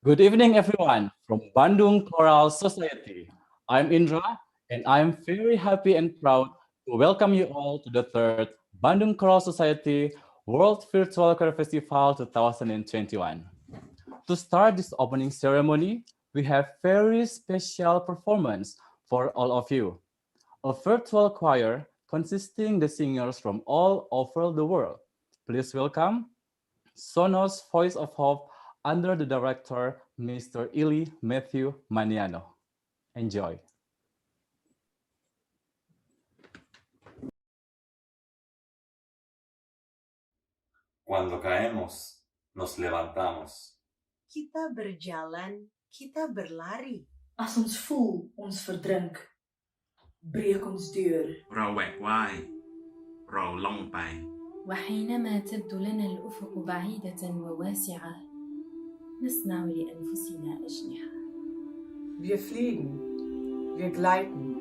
Good evening, everyone, from Bandung Choral Society. I'm Indra, and I'm very happy and proud to welcome you all to the third Bandung Choral Society World Virtual Choir Festival 2021. To start this opening ceremony, we have very special performance for all of you. A virtual choir consisting the singers from all over the world. Please welcome Sonos Voice of Hope under the director Mr. Ili Matthew Maniano. Enjoy. Cuando caemos, nos levantamos. Kita berjalan, kita berlari. As ons voel ons verdrink, breek ons deur. เราแหวกว่าย เราล่องไป وحينما تبدو لنا الأفق بعيدة وواسعة نصنع لأنفسنا أجنحة. Wir fliegen, wir gleiten.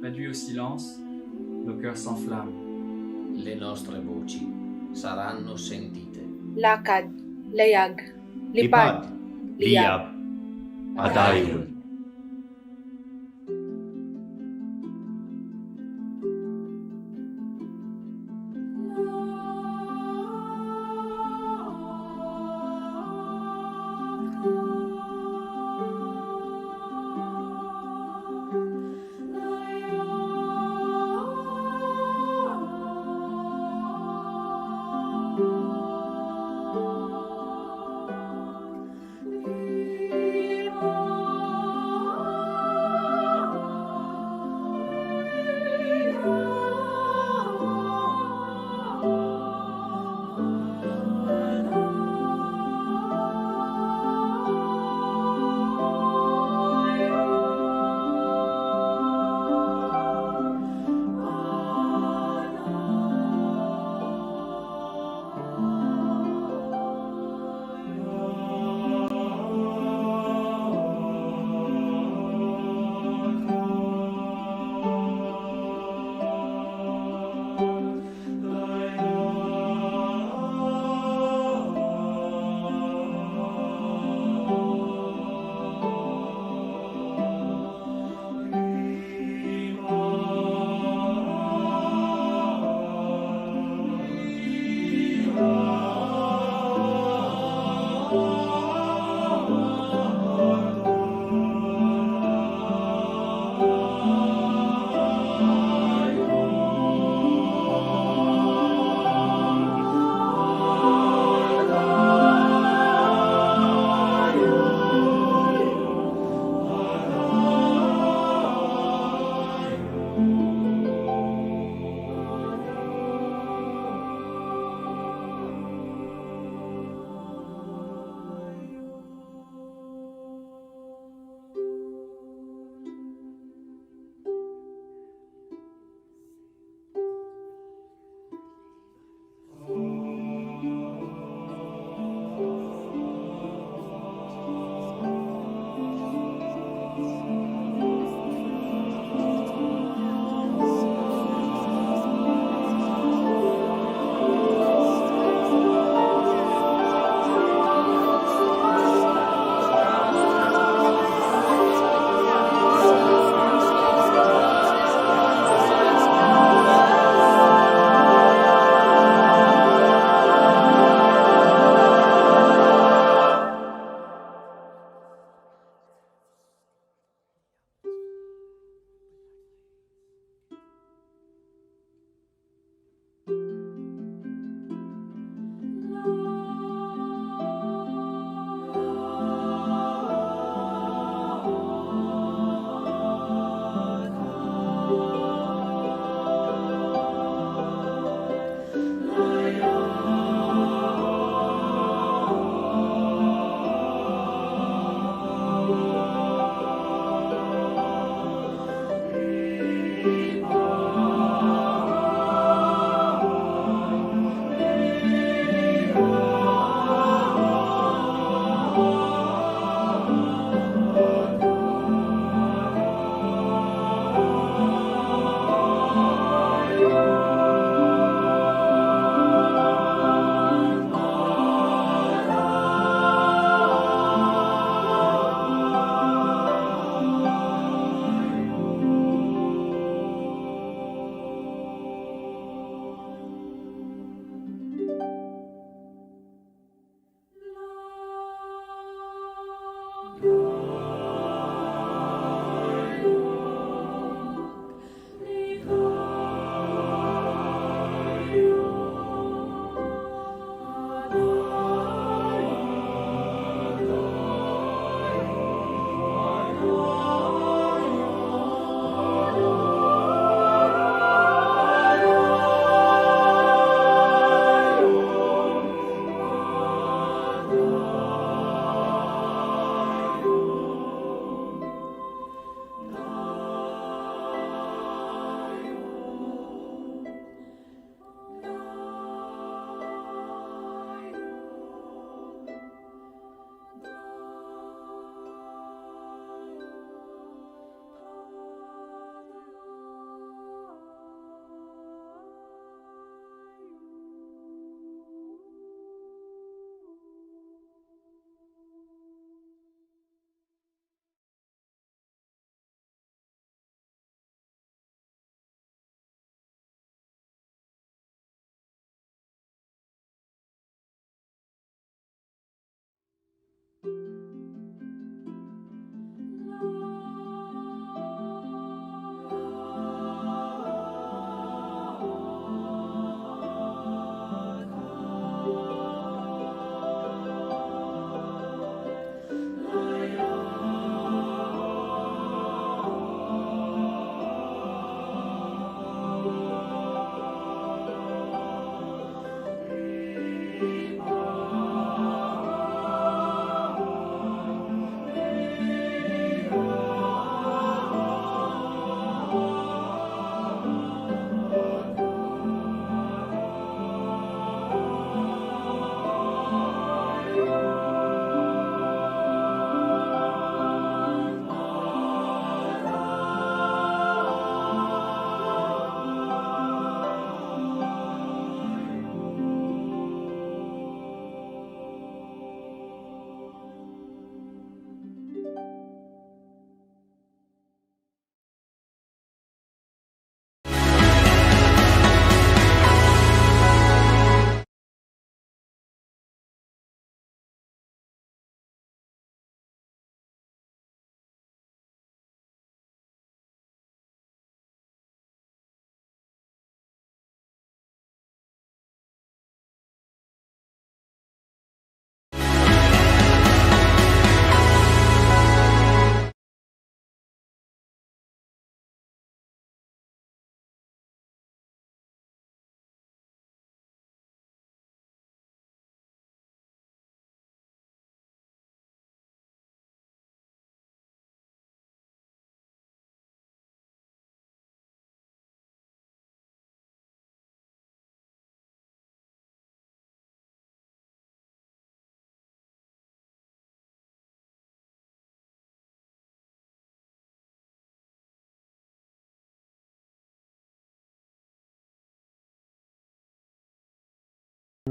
Réduit au silence, nos cœurs s'enflamment. Le nostre voci saranno sentite. Lakad, layag, lipad, liyab, Padayon.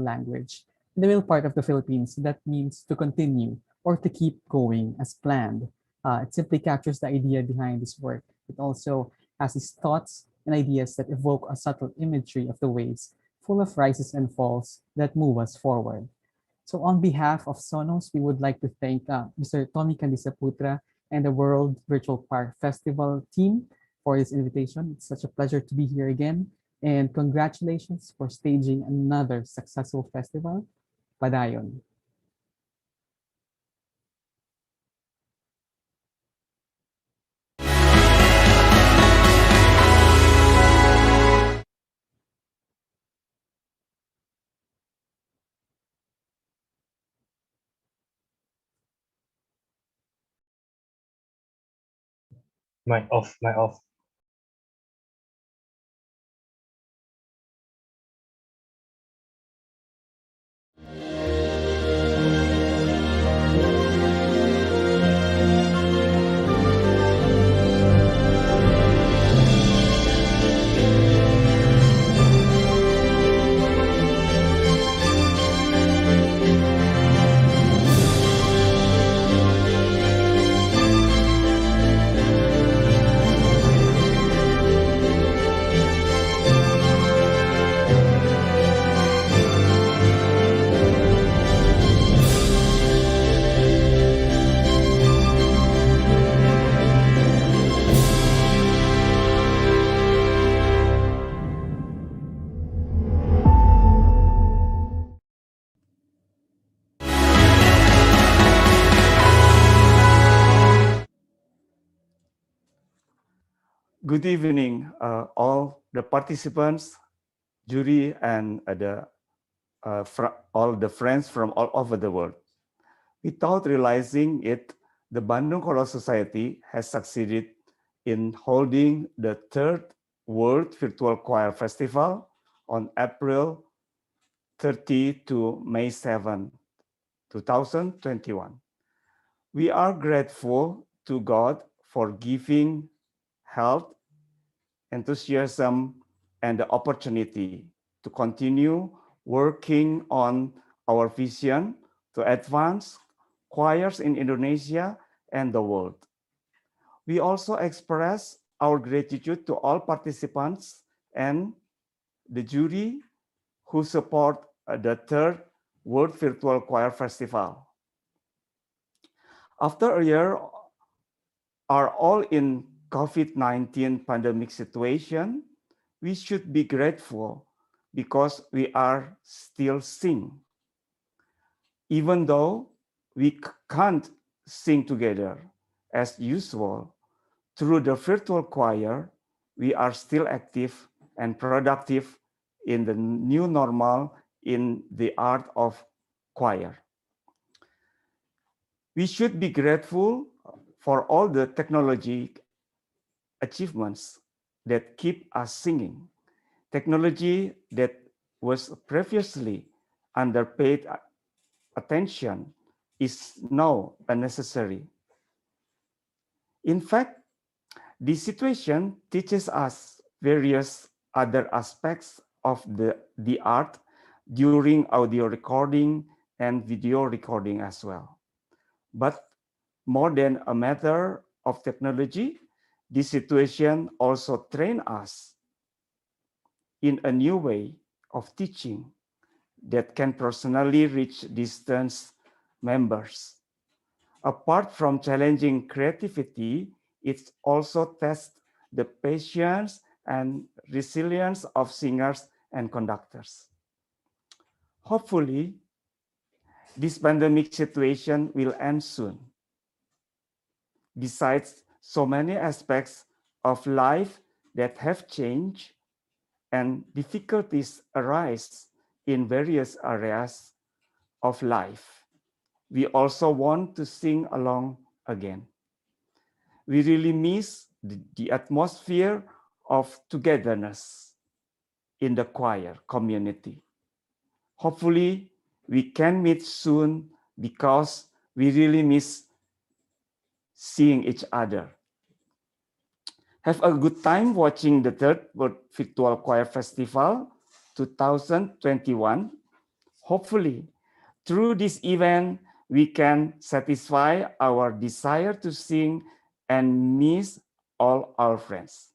language. In the real part of the Philippines, that means to continue or to keep going as planned. It simply captures the idea behind this work. It also has these thoughts and ideas that evoke a subtle imagery of the waves, full of rises and falls that move us forward. So on behalf of Sonos, we would like to thank Mr. Tommy Kandisaputra and the World Virtual Park Festival team for this invitation. It's such a pleasure to be here again. And congratulations for staging another successful festival. Padayon. Mic off, mic off. Good evening, all the participants, jury, and all the friends from all over the world. Without realizing it, the Bandung Choral Society has succeeded in holding the third World Virtual Choir Festival on April 30 to May 7, 2021. We are grateful to God for giving health, enthusiasm, and the opportunity to continue working on our vision to advance choirs in Indonesia and the world. We also express our gratitude to all participants and the jury who support the third World Virtual Choir Festival. After a year are all in COVID-19 pandemic situation, we should be grateful because we are still sing. Even though we can't sing together as usual, through the virtual choir, we are still active and productive in the new normal in the art of choir. We should be grateful for all the technology achievements that keep us singing. Technology that was previously underpaid attention is now unnecessary. In fact, this situation teaches us various other aspects of the art during audio recording and video recording as well. But more than a matter of technology, this situation also trained us in a new way of teaching that can personally reach distance members. Apart from challenging creativity, it also tests the patience and resilience of singers and conductors. Hopefully, this pandemic situation will end soon. Besides so many aspects of life that have changed and difficulties arise in various areas of life, we also want to sing along again. We really miss the atmosphere of togetherness in the choir community. Hopefully, we can meet soon because we really miss seeing each other. Have a good time watching the third World Virtual Choir Festival 2021. Hopefully, through this event, we can satisfy our desire to sing and miss all our friends.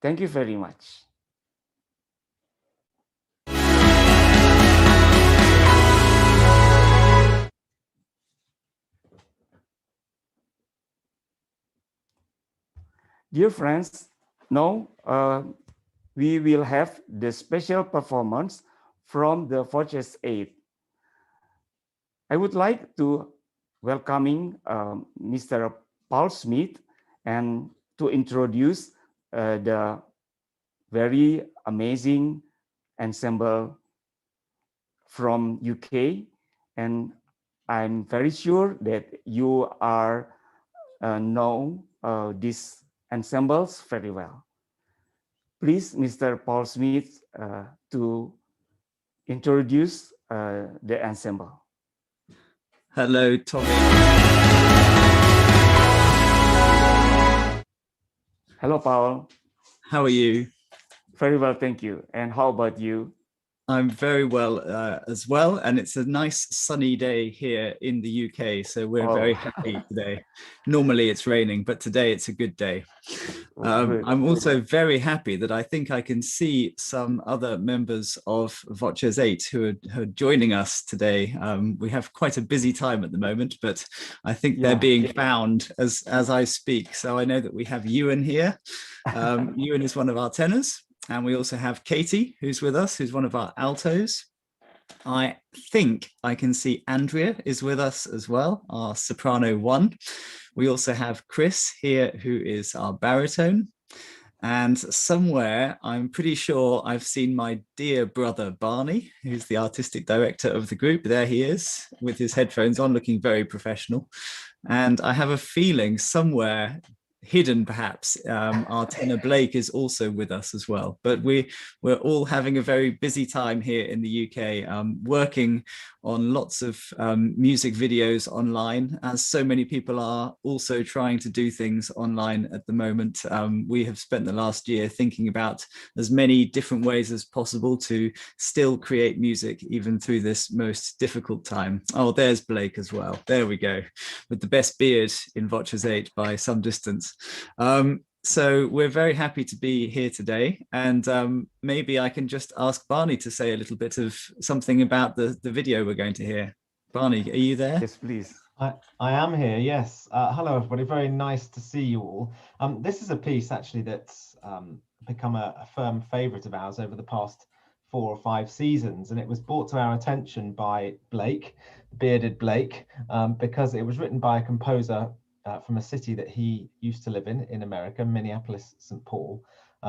Thank you very much. Dear friends, now we will have the special performance from the Voices 8. I would like to welcoming Mr. Paul Smith and to introduce the very amazing ensemble from UK, and I'm very sure that you are know these ensembles very well. Please, Mr. Paul Smith, to introduce the ensemble. Hello, Tommy. Hello, Paul. How are you? Very well, thank you. And how about you? I'm very well as well, and it's a nice sunny day here in the UK, so we're very happy today. Normally it's raining, but today it's a good day. I'm also very happy that I think I can see some other members of Voices 8 who are joining us today. We have quite a busy time at the moment, but I think they're being found as I speak. So I know that we have Ewan here. Ewan is one of our tenors. And we also have Katie, who's with us, who's one of our altos. I think I can see Andrea is with us as well, our soprano 1. We also have Chris here, who is our baritone. And somewhere, I'm pretty sure I've seen my dear brother, Barney, who's the artistic director of the group. There he is, with his headphones on, looking very professional. And I have a feeling somewhere, hidden perhaps, our tenor Blake is also with us as well. But we're all having a very busy time here in the UK, working on lots of music videos online, as so many people are also trying to do things online at the moment. We have spent the last year thinking about as many different ways as possible to still create music even through this most difficult time. Oh, there's Blake as well. There we go, with the best beard in Voices 8 by some distance. So we're very happy to be here today, and maybe I can just ask Barney to say a little bit of something about the video we're going to hear. Barney, are you there? Yes, please. I am here, yes. Hello, everybody. Very nice to see you all. This is a piece, actually, that's become a firm favourite of ours over the past 4 or 5 seasons, and it was brought to our attention by Blake, bearded Blake, because it was written by a composer from a city that he used to live in America, Minneapolis, St. Paul,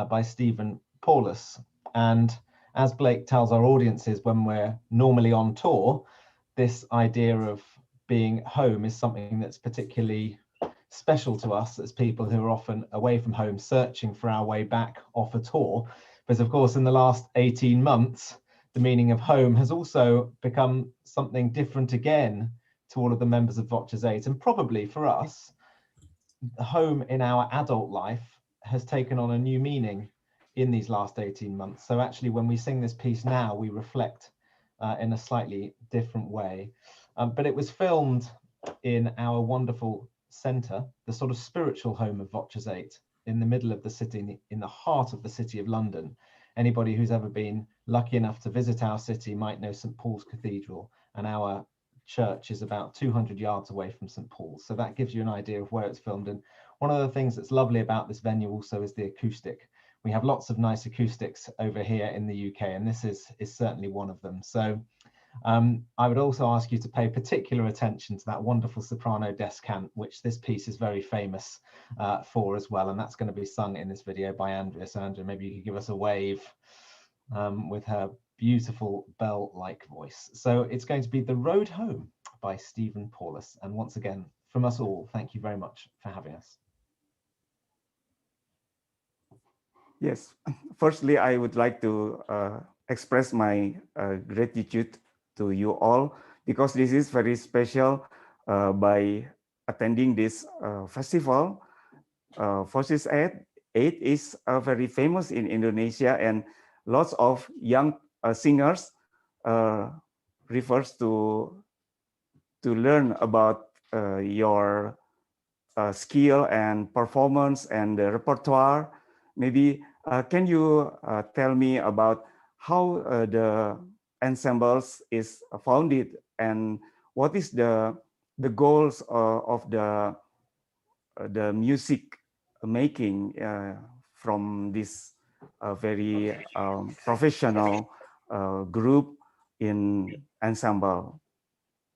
by Stephen Paulus. And as Blake tells our audiences when we're normally on tour, this idea of being home is something that's particularly special to us as people who are often away from home, searching for our way back off a tour. Because of course, in the last 18 months, the meaning of home has also become something different again to all of the members of Voices 8. And probably for us, home in our adult life has taken on a new meaning in these last 18 months. So actually, when we sing this piece now, we reflect in a slightly different way. But it was filmed in our wonderful centre, the sort of spiritual home of Voices 8, in the middle of the city, in the heart of the city of London. Anybody who's ever been lucky enough to visit our city might know St. Paul's Cathedral, and our church is about 200 yards away from St. Paul's. So that gives you an idea of where it's filmed. And one of the things that's lovely about this venue also is the acoustic. We have lots of nice acoustics over here in the UK, and this is certainly one of them. So I would also ask you to pay particular attention to that wonderful soprano descant, which this piece is very famous for as well. And that's going to be sung in this video by Andrea. So Andrea, maybe you could give us a wave with her beautiful bell-like voice. So it's going to be The Road Home by Stephen Paulus. And once again, from us all, thank you very much for having us. Yes, firstly, I would like to express my gratitude to you all, because this is very special by attending this festival. Voices 8 is very famous in Indonesia, and lots of young singers refers to learn about your skill and performance and the repertoire. Maybe can you tell me about how the ensembles is founded and what is the goals of the music making from this very professional group in ensemble?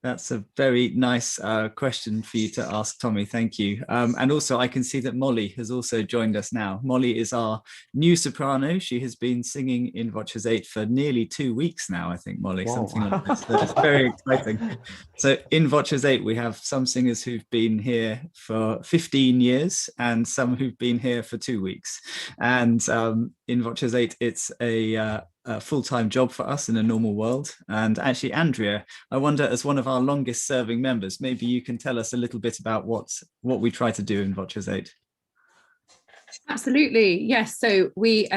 That's a very nice question for you to ask, Tommy. Thank you. And also, I can see that Molly has also joined us now. Molly is our new soprano. She has been singing in Voces 8 for nearly 2 weeks now, I think, Molly, wow. Something like this. That's very exciting. So in Voces 8, we have some singers who've been here for 15 years and some who've been here for 2 weeks. And in Voces 8, it's a full-time job for us in a normal world. And actually, Andrea, I wonder, as one of our longest serving members, maybe you can tell us a little bit about what we try to do in Voces 8. Absolutely, yes. So we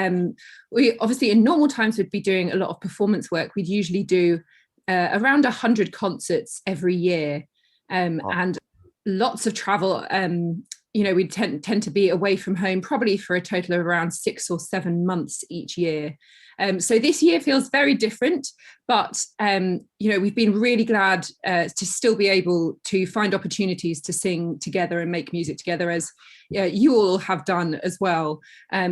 obviously in normal times would be doing a lot of performance work. We'd usually do around 100 concerts every year, and lots of travel. You know, we tend to be away from home probably for a total of around 6 or 7 months each year. So this year feels very different, but you know, we've been really glad to still be able to find opportunities to sing together and make music together, as you all have done as well.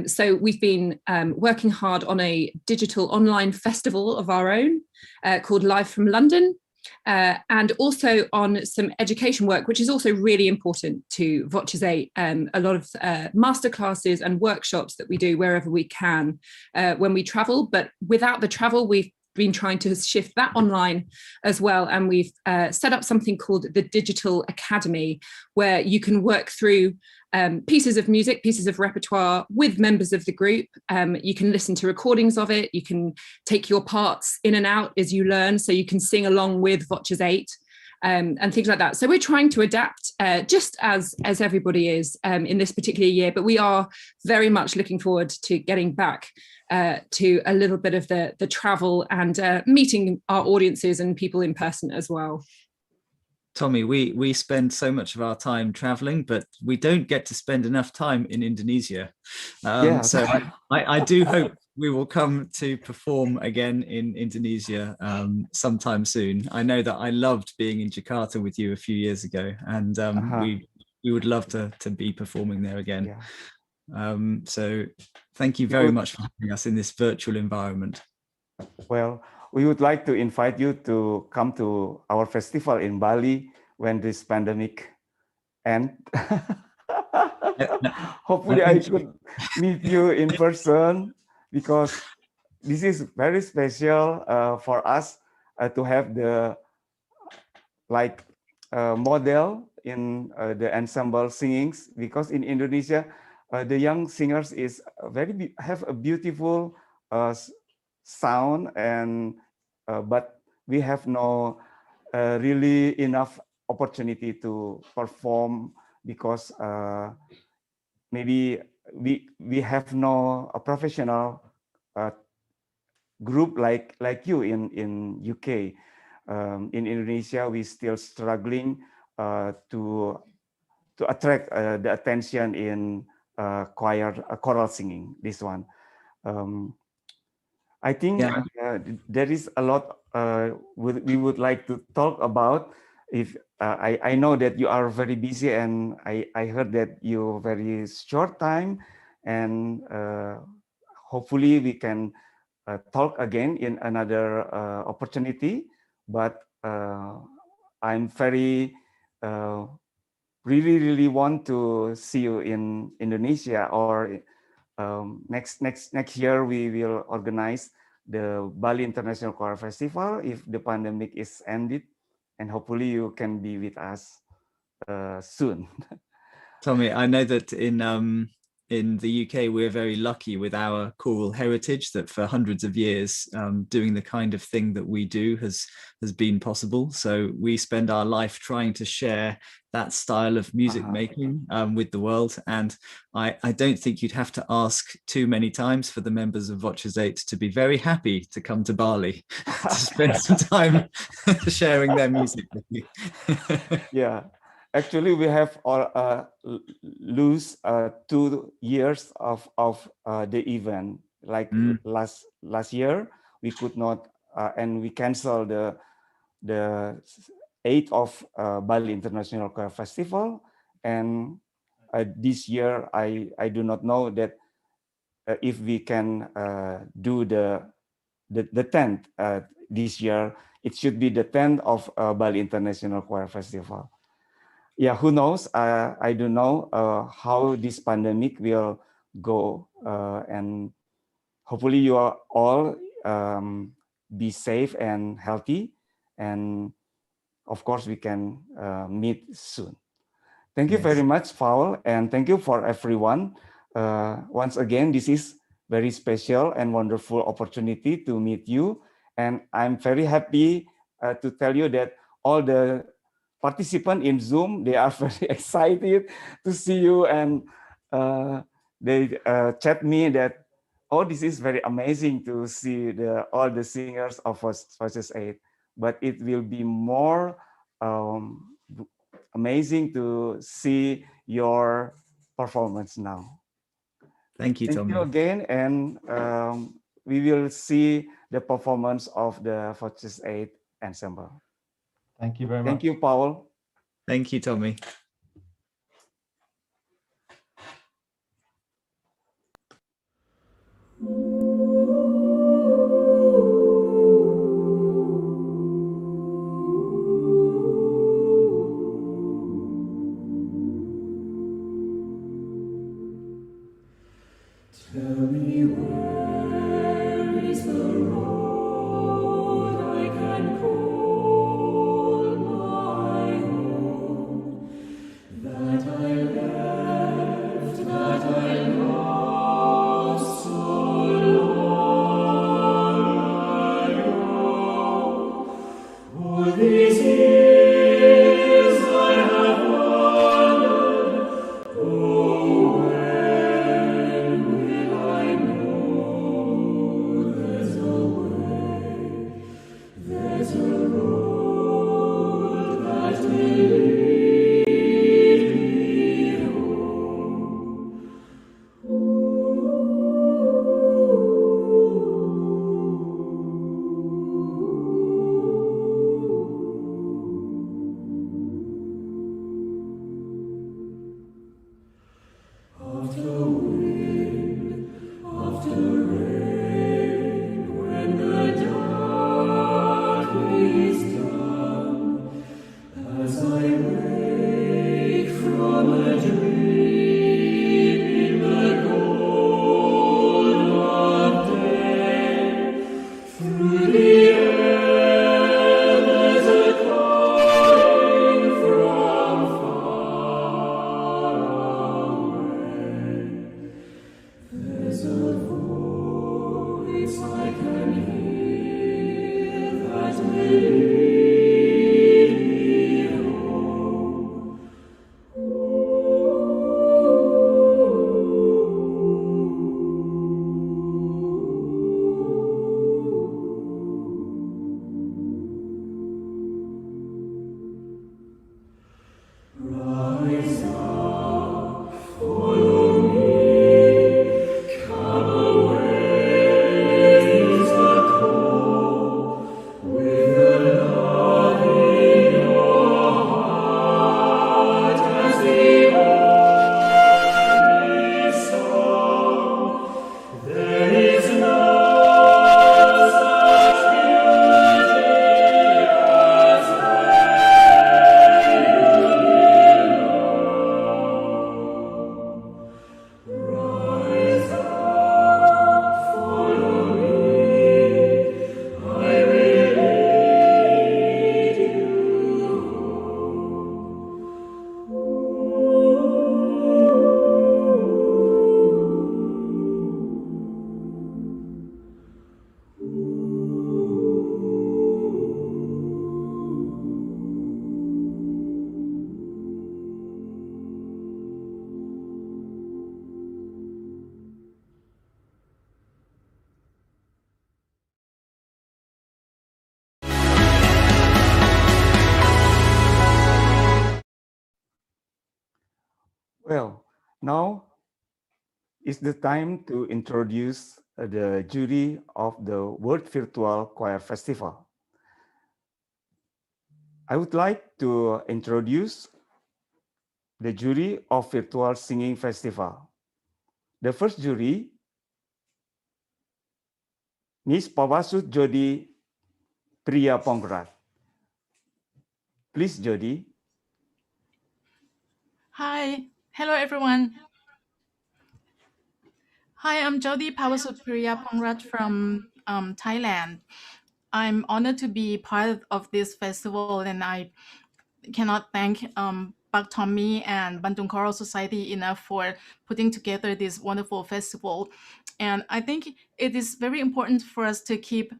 So we've been working hard on a digital online festival of our own called Live from London. And also on some education work, which is also really important to Voces 8, a lot of masterclasses and workshops that we do wherever we can when we travel. But without the travel, we've been trying to shift that online as well. And we've set up something called the Digital Academy, where you can work through pieces of music, pieces of repertoire with members of the group. You can listen to recordings of it. You can take your parts in and out as you learn, so you can sing along with Voces 8 and things like that. So we're trying to adapt just as everybody is in this particular year, but we are very much looking forward to getting back to a little bit of the travel and meeting our audiences and people in person as well. Tommy, we spend so much of our time traveling, but we don't get to spend enough time in Indonesia. So I do hope we will come to perform again in Indonesia sometime soon. I know that I loved being in Jakarta with you a few years ago, and we would love to be performing there again. So thank you very much for having us in this virtual environment. Well, we would like to invite you to come to our festival in Bali when this pandemic ends. Hopefully I could meet you in person, because this is very special for us to have the model in the ensemble singings, because in Indonesia the young singers is have a beautiful sound, and but we have no really enough opportunity to perform, because maybe we have no professional group like you in UK. In Indonesia, we still struggling to attract the attention in choral singing. This one. I think there is a lot we would like to talk about. If I know that you are very busy, and I heard that you very short time, and hopefully we can talk again in another opportunity. But I'm very really want to see you in Indonesia, or next year we will organize the Bali International Choral Festival if the pandemic is ended, and hopefully you can be with us soon. Tommy, I know that in the UK we're very lucky with our choral heritage, that for hundreds of years doing the kind of thing that we do has been possible. So we spend our life trying to share that style of music making with the world. And I don't think you'd have to ask too many times for the members of Voces 8 to be very happy to come to Bali to spend some time sharing their music with you. Yeah, actually, we have all lose 2 years of the event. Like last year, we could not, and we canceled the 8th of Bali International Choir Festival, and this year I do not know that if we can do the 10th this year. It should be the 10th of Bali International Choir Festival. Yeah, who knows? I don't know how this pandemic will go, and hopefully you are all be safe and healthy, and of course we can meet soon. Thank you very much, Paul, and thank you for everyone. Once again, this is very special and wonderful opportunity to meet you, and I'm very happy to tell you that all the participants in Zoom, they are very excited to see you, and they chat me that, oh, this is very amazing to see all the singers of Voices 8, but it will be more amazing to see your performance now. Thank you, Thank Tommy. you again, and we will see the performance of the Voices 8 ensemble. Thank you very much. Thank you, Paul. Thank you, Tommy. Tell me where is the road I can call my own, that I left, that I lost so long ago. All these years I have wandered, oh, when will I know there's a way, there's a road that will lead me home. Well, now is the time to introduce the jury of the World Virtual Choir Festival. I would like to introduce the jury of Virtual Singing Festival. The first jury, Miss Pawasut Jody Priya Pongrat. Please, Jody. Hi, hello everyone. Hi, I'm Jody Pawasutpriya Pongrat from Thailand. I'm honored to be part of this festival, and I cannot thank Pak Tommy and Bandung Choral Society enough for putting together this wonderful festival. And I think it is very important for us to keep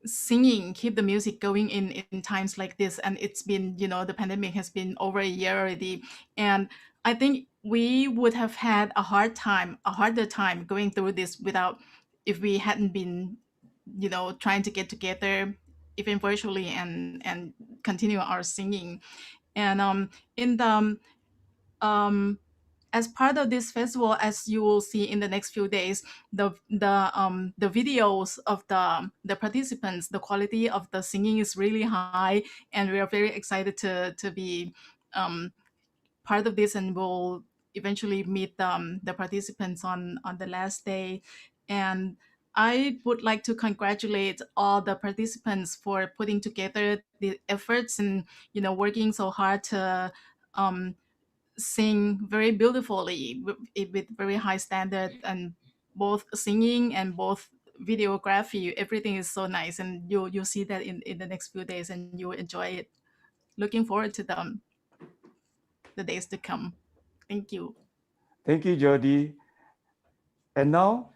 singing, keep the music going in times like this. And it's been, the pandemic has been over a year already. And I think we would have had a harder time going through this without, if we hadn't been, trying to get together even virtually and continue our singing. And in the as part of this festival, as you will see in the next few days, the videos of the participants, the quality of the singing is really high, and we are very excited to be part of this, and we'll eventually meet the participants on the last day. And I would like to congratulate all the participants for putting together the efforts and working so hard to sing very beautifully with very high standard, and both singing and both videography, everything is so nice, and you'll see that in the next few days, and you'll enjoy it. Looking forward to the days to come. Thank you. Thank you, Jody. And now,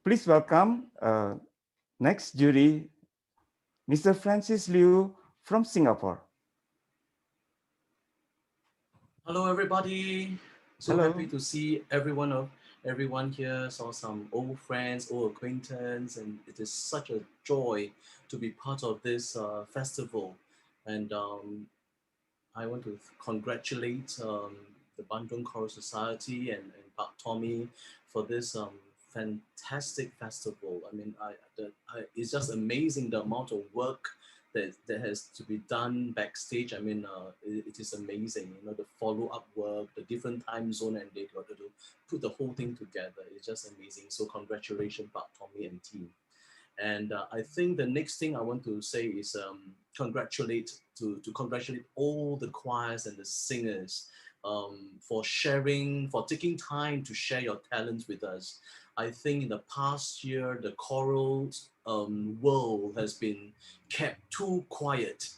please welcome next jury, Mr. Francis Liu from Singapore. Hello, everybody. So Hello. happy to see everyone here. Saw some old friends, old acquaintance, and it is such a joy to be part of this festival. And I want to congratulate the Bandung Choral Society and Pak Tommy for this fantastic festival. I mean, it's just amazing the amount of work that has to be done backstage. I mean, it is amazing. The follow-up work, the different time zone, and they got to put the whole thing together. It's just amazing. So congratulations, Pak Tommy and team. And I think the next thing I want to say is congratulate all the choirs and the singers for taking time to share your talents with us. I think in the past year, the choral world has been kept too quiet.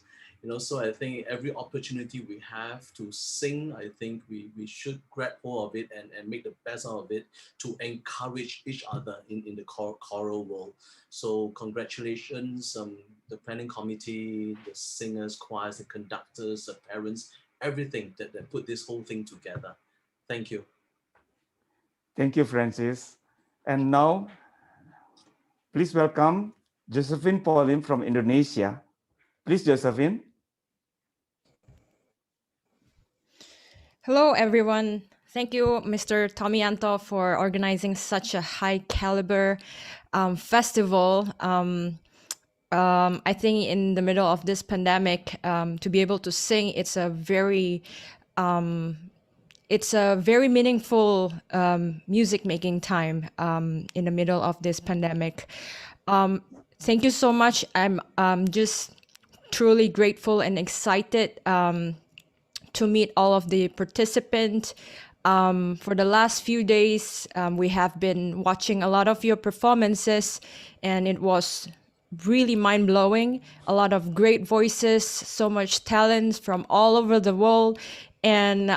So I think every opportunity we have to sing, I think we should grab hold of it and make the best out of it to encourage each other in the choral world. So congratulations, the planning committee, the singers, choirs, the conductors, the parents, everything that put this whole thing together. Thank you. Thank you, Francis. And now, please welcome Josephine Pauline from Indonesia. Please, Josephine. Hello, everyone. Thank you, Mr. Tommyanto, for organizing such a high caliber festival. I think in the middle of this pandemic, to be able to sing, it's a very meaningful music making time in the middle of this pandemic. Thank you so much. I'm just truly grateful and excited to meet all of the participants. For the last few days, we have been watching a lot of your performances, and it was really mind-blowing. A lot of great voices, so much talent from all over the world. And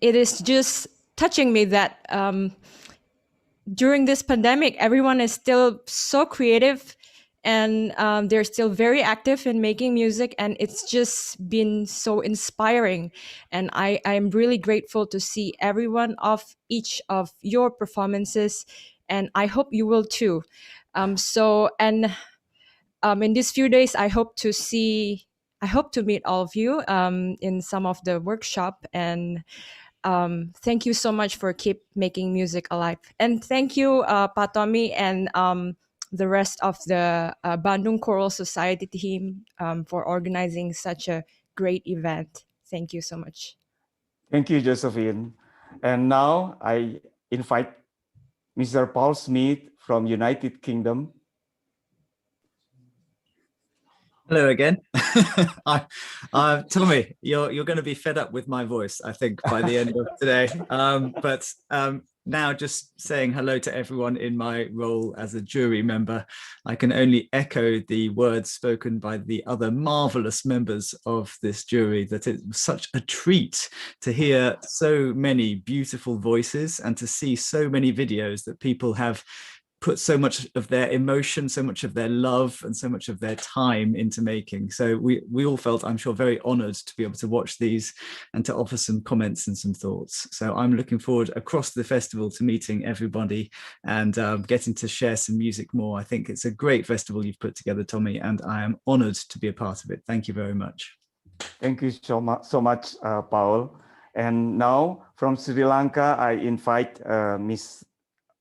it is just touching me that during this pandemic, everyone is still so creative, and they're still very active in making music, and it's just been so inspiring. And I'm really grateful to see each of your performances, and I hope you will too. In these few days, I hope to see I hope to meet all of you in some of the workshop. And thank you so much for keep making music alive. And thank you, Pak Tommy, and the rest of the Bandung Choral Society team for organizing such a great event. Thank you so much. Thank you, Josephine. And now I invite Mr. Paul Smith from United Kingdom. Hello again. Tommy, you're going to be fed up with my voice, I think, by the end of today. But now just saying hello to everyone in my role as a jury member, I can only echo the words spoken by the other marvelous members of this jury, that it was such a treat to hear so many beautiful voices and to see so many videos that people have put so much of their emotion, so much of their love, and so much of their time into making. So we all felt, I'm sure, very honored to be able to watch these and to offer some comments and some thoughts. So I'm looking forward across the festival to meeting everybody and getting to share some music more. I think it's a great festival you've put together, Tommy, and I am honored to be a part of it. Thank you very much. Thank you so much, Paul. And now from Sri Lanka, I invite Miss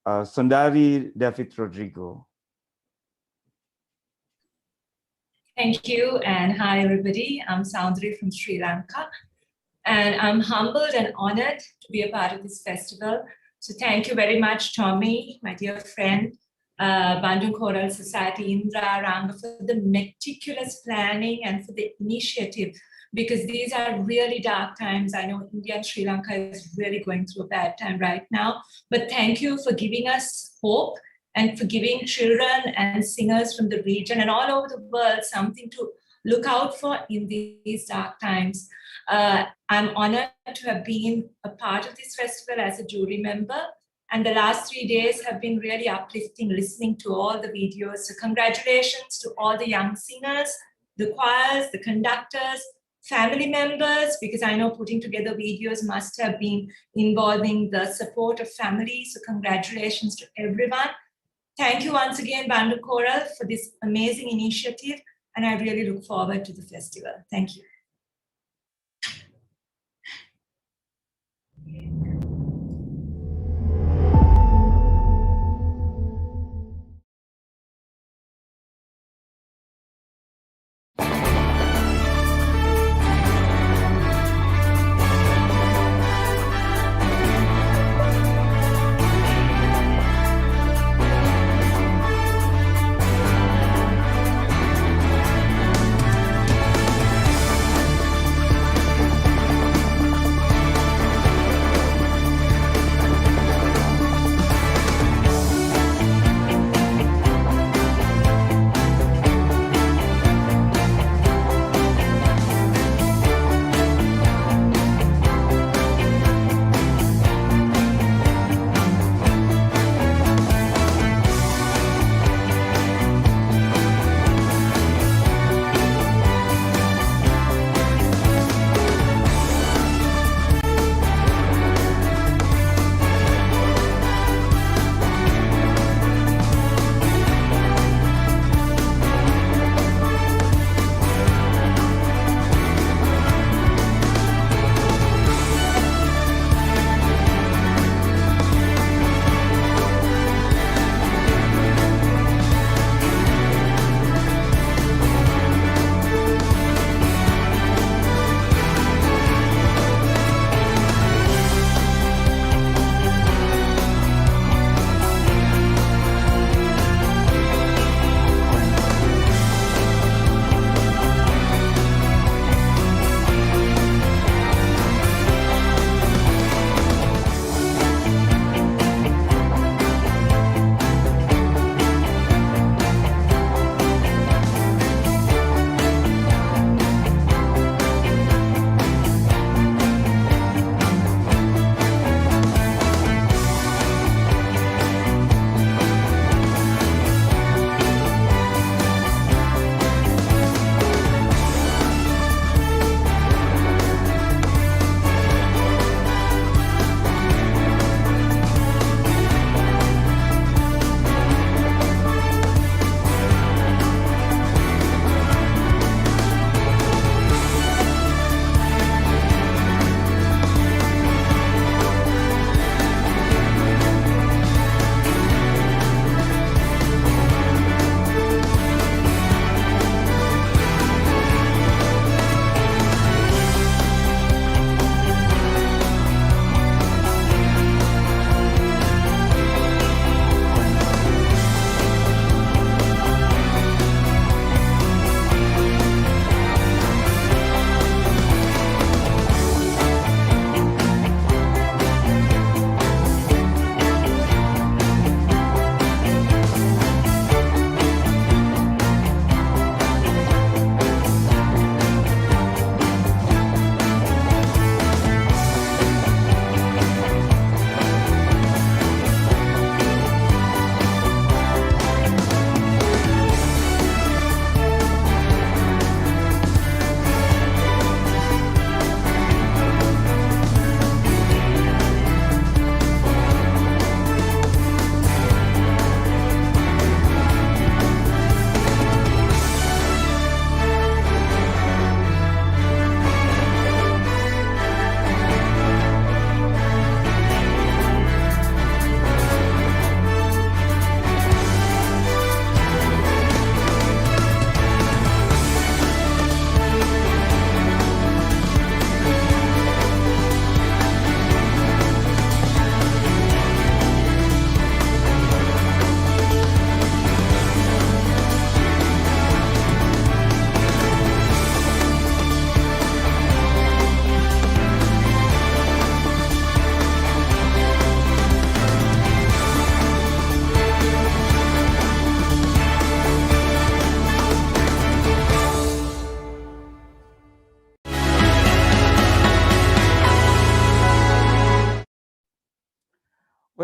Sundari David Rodrigo. Thank you, and hi everybody. I'm Soundri from Sri Lanka, and I'm humbled and honored to be a part of this festival. So thank you very much, Tommy, my dear friend, Bandung Choral Society, Indra, Ranga, for the meticulous planning and for the initiative, because these are really dark times. I know India and Sri Lanka is really going through a bad time right now, but thank you for giving us hope and for giving children and singers from the region and all over the world something to look out for in these dark times. I'm honored to have been a part of this festival as a jury member, and the last 3 days have been really uplifting listening to all the videos. So congratulations to all the young singers, the choirs, the conductors, family members, because I know putting together videos must have been involving the support of families. So congratulations to everyone. Thank you once again, Bandung Choral, for this amazing initiative. And I really look forward to the festival. Thank you.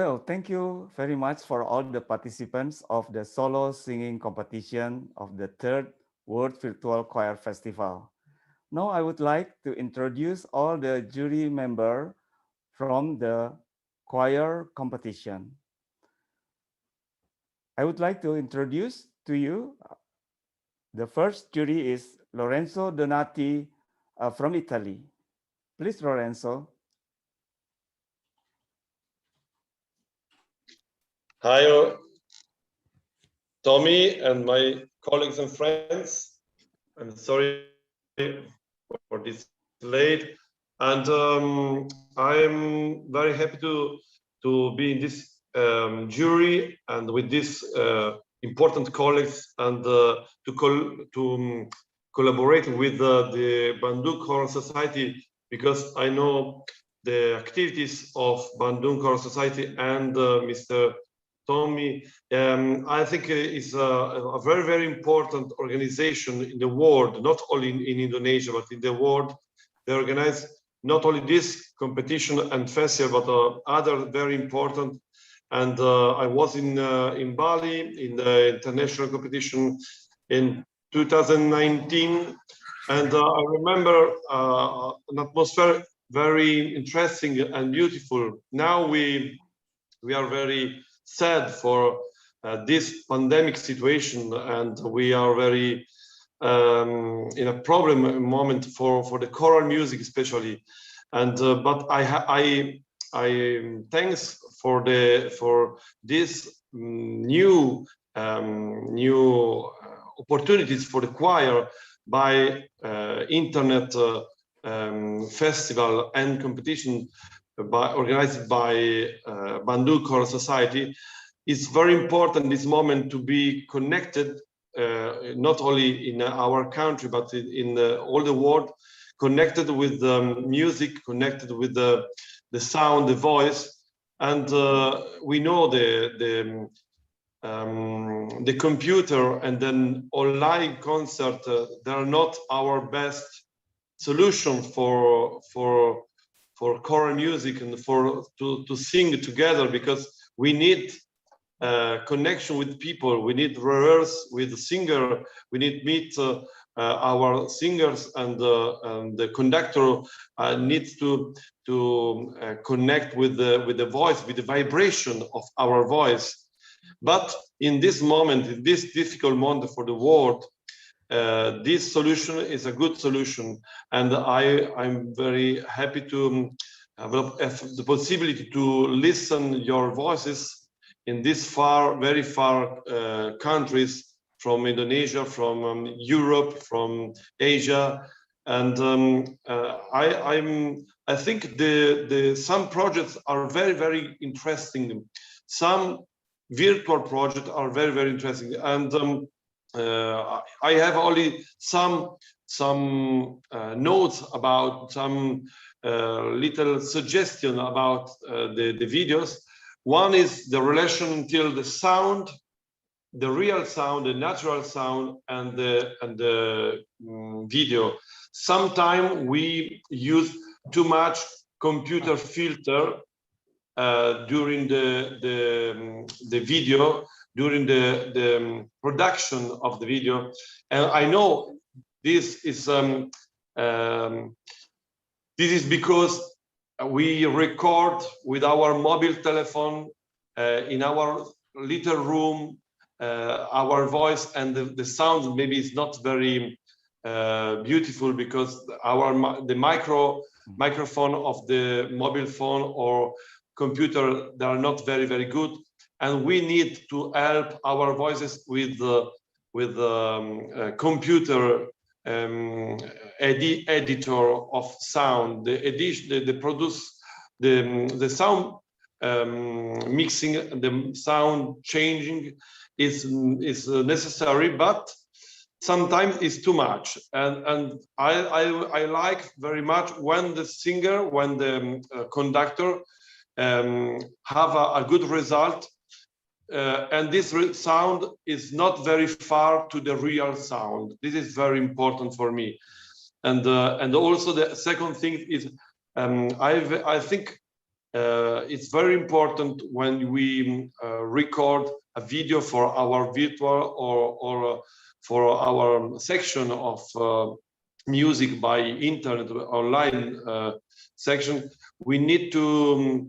Well, thank you very much for all the participants of the solo singing competition of the 3rd World Virtual Choir Festival. Now I would like to introduce all the jury members from the choir competition. I would like to introduce to you the first jury is Lorenzo Donati from Italy. Please, Lorenzo. Hi, Tommy and my colleagues and friends. I'm sorry for this late, and I'm very happy to be in this jury and with these important colleagues and to collaborate with the Bandung Choral Society, because I know the activities of Bandung Choral Society and Mr. Tommy, I think is a very, very important organization in the world, not only in Indonesia, but in the world. They organize not only this competition and festival, but other very important. And I was in Bali in the international competition in 2019. And I remember an atmosphere very interesting and beautiful. Now we are very sad for this pandemic situation, and we are very in a problem moment for the choral music especially. And but I thanks for this new opportunities for the choir by internet festival and competition organized by Bandung Choral Society. It's very important this moment to be connected, not only in our country, but in all the world, connected with music, connected with the sound, the voice. And we know the computer and then online concert, they are not our best solution for choral music and to sing together, because we need connection with people, we need rehearse with the singer, we need meet our singers, and the conductor needs to connect with the voice, with the vibration of our voice. But in this moment, in this difficult moment for the world, this solution is a good solution, and I'm very happy to have the possibility to listen your voices in these very far countries, from Indonesia, from Europe, from Asia. And I think some projects are very, very interesting. Some virtual projects are very, very interesting. And I have only some notes about some little suggestion about the videos. One is the relation until the sound, the real sound, the natural sound, and the video. Sometimes we use too much computer filter during the video, during the production of the video. And I know this is because we record with our mobile telephone in our little room, our voice, and the sound maybe is not very beautiful, because the microphone of the mobile phone or computer, they are not very, very good. And we need to help our voices with computer editor of sound. The produce the sound mixing, the sound changing is necessary, but sometimes it's too much. And I like very much when the singer, when the conductor have a good result. And this sound is not very far to the real sound. This is very important for me. And also the second thing is, I think it's very important when we record a video for our virtual or for our section of music by internet online section. We need to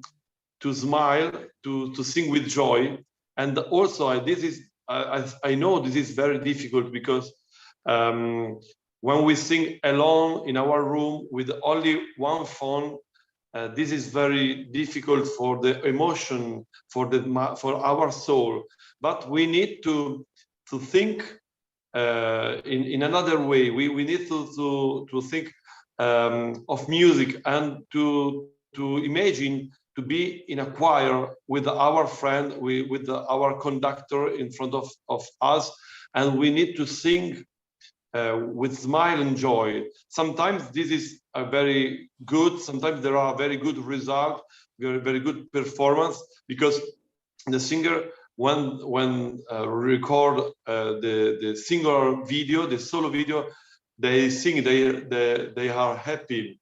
smile, to sing with joy, and also this is I know this is very difficult because when we sing alone in our room with only one phone, this is very difficult for the emotion, for our soul. But we need to think in another way. We need to think of music and to imagine to be in a choir with our friend, with our conductor in front of us, and we need to sing with smile and joy. Sometimes this is a very good, sometimes there are very good results, very good performance, because the singer, when record the singer video, the solo video, they sing, they are happy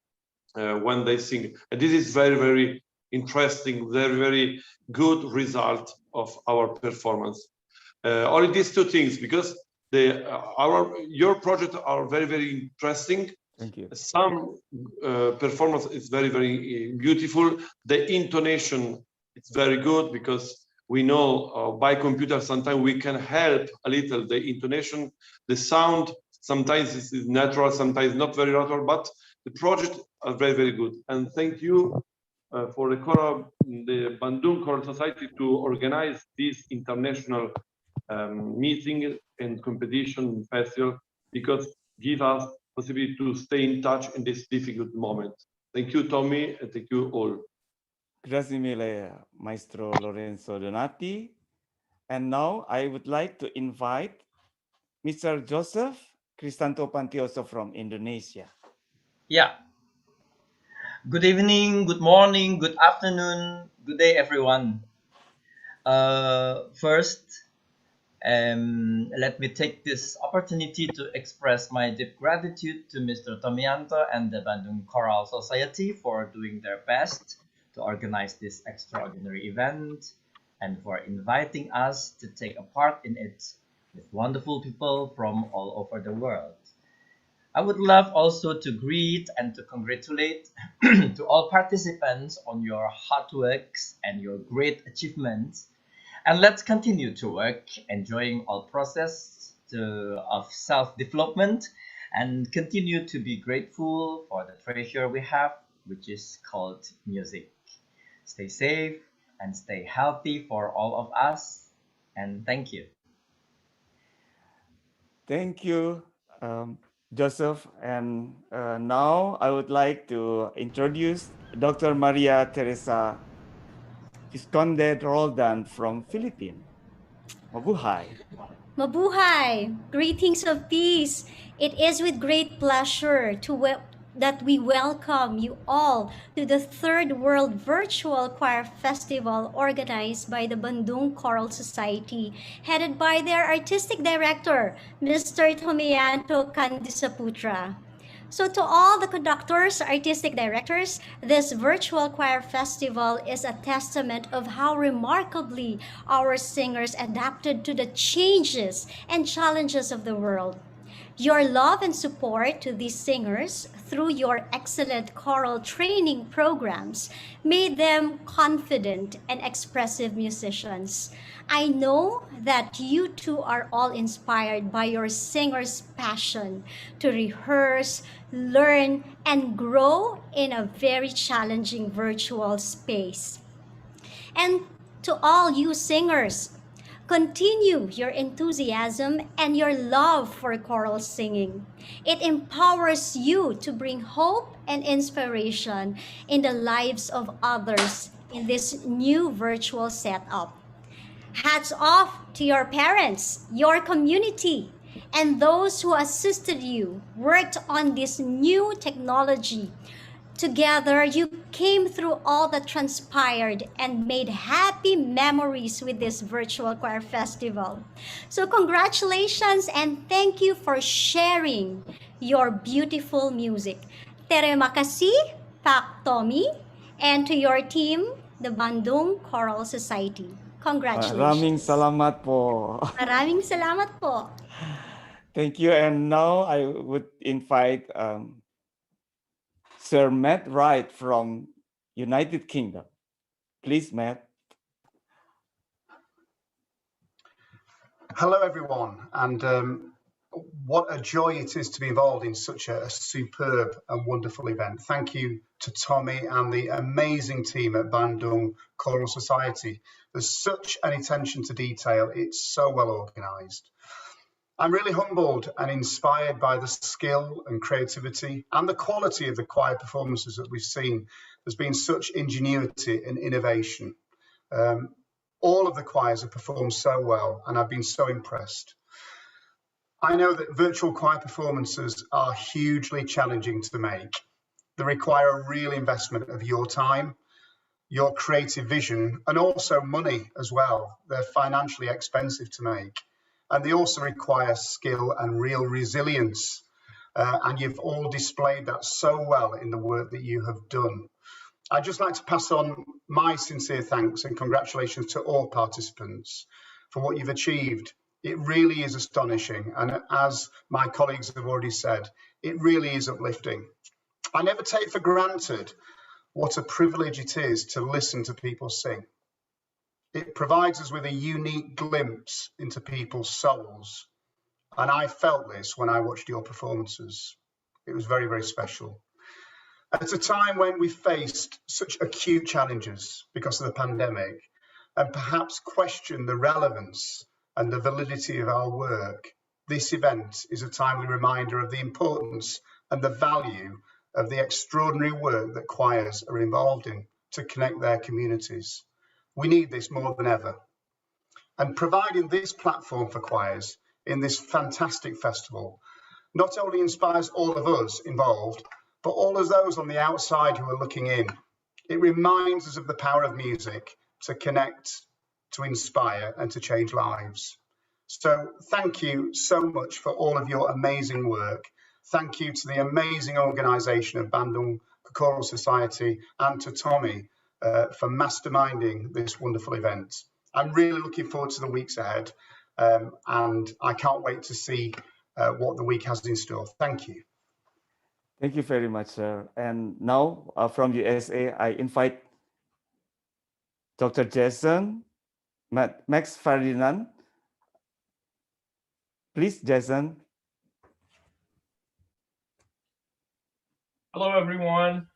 when they sing. And this is very interesting, very good result of our performance. Only these two things, because your project are very interesting. Thank you. Some performance is very beautiful. The intonation is very good, because we know by computer sometimes we can help a little the intonation, the sound. Sometimes this is natural, sometimes not very natural, but the project are very good. And thank you for the Bandung Choral Society to organize this international meeting and competition festival, because give us possibility to stay in touch in this difficult moment. Thank you, Tommy, and thank you all. Grazie mille, Maestro Lorenzo Donati. And now I would like to invite Mr. Joseph Cristanto Pantioso from Indonesia. Yeah. Good evening, good morning, good afternoon, good day, everyone. First, let me take this opportunity to express my deep gratitude to Mr. Tommyanto and the Bandung Choral Society for doing their best to organize this extraordinary event and for inviting us to take a part in it with wonderful people from all over the world. I would love also to greet and to congratulate to all participants on your hard works and your great achievements. And let's continue to work, enjoying all process of self-development, and continue to be grateful for the treasure we have, which is called music. Stay safe and stay healthy for all of us. And thank you. Thank you, Joseph. And now I would like to introduce Dr. Maria Teresa Visconde Roldan from Philippines. Mabuhay. Mabuhay! Greetings of peace. It is with great pleasure that we welcome you all to the Third World Virtual Choir Festival organized by the Bandung Choral Society, headed by their artistic director, Mr. Tommyanto Kandisaputra. So to all the conductors, artistic directors, this virtual choir festival is a testament of how remarkably our singers adapted to the changes and challenges of the world. Your love and support to these singers through your excellent choral training programs made them confident and expressive musicians. I know that you too are all inspired by your singers' passion to rehearse, learn, and grow in a very challenging virtual space. And to all you singers, continue your enthusiasm and your love for choral singing. It empowers you to bring hope and inspiration in the lives of others in this new virtual setup. Hats off to your parents, your community, and those who assisted you, worked on this new technology. Together, you came through all that transpired and made happy memories with this virtual choir festival. So congratulations and thank you for sharing your beautiful music. Terima kasih, Pak Tommy, And to your team, the Bandung Choral Society. Maraming Congratulations. salamat po. Maraming salamat po. Thank you. And now I would invite Sir Matt Wright from United Kingdom. Please, Matt. Hello, everyone, and what a joy it is to be involved in such a superb and wonderful event. Thank you to Tommy and the amazing team at Bandung Choral Society. There's such an attention to detail. It's so well organised. I'm really humbled and inspired by the skill and creativity and the quality of the choir performances that we've seen. There's been such ingenuity and innovation. All of the choirs have performed so well, and I've been so impressed. I know that virtual choir performances are hugely challenging to make. They require a real investment of your time, your creative vision, and also money as well. They're financially expensive to make. And they also require skill and real resilience. And you've all displayed that so well in the work that you have done. I'd just like to pass on my sincere thanks and congratulations to all participants for what you've achieved. It really is astonishing. And as my colleagues have already said, it really is uplifting. I never take for granted what a privilege it is to listen to people sing. It provides us with a unique glimpse into people's souls. And I felt this when I watched your performances. It was very, very special. At a time when we faced such acute challenges because of the pandemic, and perhaps question the relevance and the validity of our work, this event is a timely reminder of the importance and the value of the extraordinary work that choirs are involved in to connect their communities. We need this more than ever. And providing this platform for choirs in this fantastic festival not only inspires all of us involved, but all of those on the outside who are looking in. It reminds us of the power of music to connect, to inspire, and to change lives. So thank you so much for all of your amazing work. Thank you to the amazing organisation of Bandung Choral Society and to Tommy for masterminding this wonderful event. I'm really looking forward to the weeks ahead, and I can't wait to see what the week has in store. Thank you. Thank you very much, sir. And now from USA, I invite Dr. Jason Max Ferdinand. Please, Jason. Hello, everyone.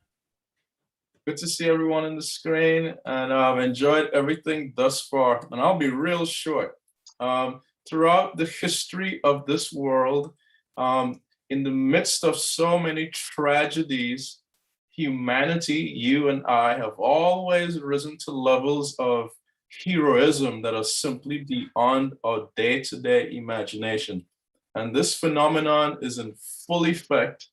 Good to see everyone on the screen, and I've enjoyed everything thus far. And I'll be real short. Throughout the history of this world, in the midst of so many tragedies, humanity, you and I, have always risen to levels of heroism that are simply beyond our day-to-day imagination. And this phenomenon is in full effect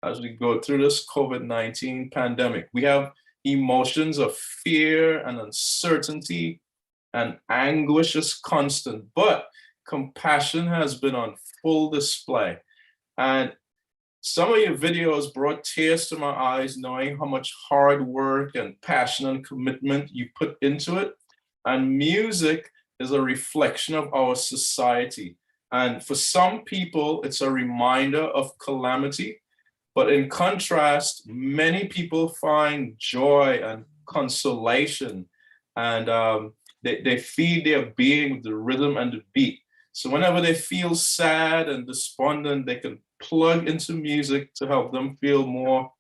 as we go through this COVID-19 pandemic. We have emotions of fear and uncertainty, and anguish is constant, but compassion has been on full display. And some of your videos brought tears to my eyes, knowing how much hard work and passion and commitment you put into it. And music is a reflection of our society. And for some people, it's a reminder of calamity. But in contrast, many people find joy and consolation, and they feed their being with the rhythm and the beat. So whenever they feel sad and despondent, they can plug into music to help them feel more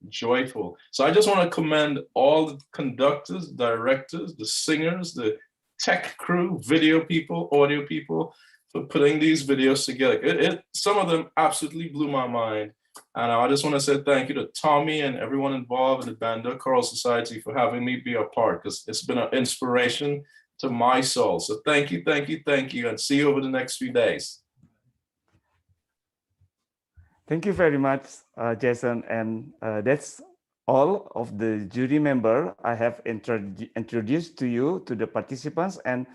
joyful. So I just want to commend all the conductors, directors, the singers, the tech crew, video people, audio people for putting these videos together. Some of them absolutely blew my mind. And I just want to say thank you to Tommy and everyone involved in the Bandung Choral Society for having me be a part, because it's been an inspiration to my soul. So thank you, thank you, thank you, and see you over the next few days. Thank you very much, Jason. And that's all of the jury member I have introduced to you, to the participants, and